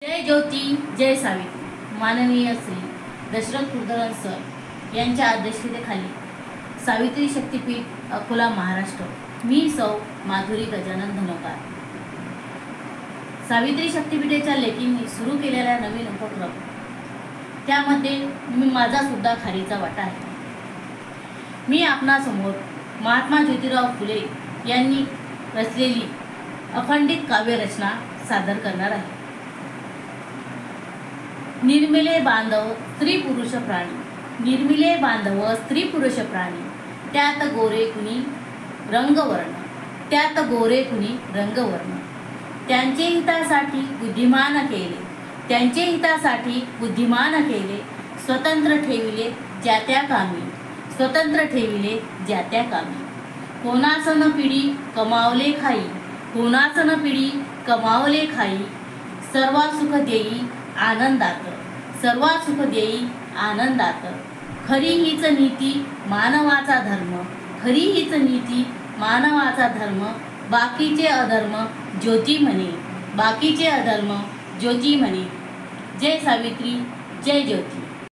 जय ज्योती जय सावित्री। माननीय श्री दशरथ कुलकर्णी सर यांच्या अध्यक्षतेखाली सावित्री शक्तीपीठ अकोला महाराष्ट्र, मी सौ माधुरी गजानन धनोकार। सावित्री शक्तीपीठाच्या लेकींनी सुरू केलेला नवीन उपक्रम, त्यामध्ये माझा सुद्धा खारीचा वाटा आहे। मी आपणासमोर महात्मा ज्योतिराव फुले यांनी रचलेली अखंडित काव्यरचना सादर करणार आहे। निर्मिले बांधव स्त्री पुरुष प्राणी, निर्मिले बांधव स्त्री पुरुष प्राणी, त्यात गोरे कुणी रंगवर्ण, त्यात गोरे कुणी रंगवर्ण, त्यांचे हितासाठी बुद्धिमान केले, त्यांचे हितासाठी बुद्धिमान केले, स्वतंत्र ठेविले ज्या त्या कामी, स्वतंत्र ठेविले ज्या त्या कामी, कोणासन पिढी कमावले खाई, कोणासन पिढी कमावले खाई, सर्वा सुख देई आनंदात, सर्वा सुख देई आनंदात, खरी हीच नीती मानवाचा धर्म, खरी हीच नीती मानवाचा धर्म, बाकीचे अधर्म ज्योती म्हणे, बाकीचे अधर्म ज्योती म्हणे। जय सावित्री जय ज्योती।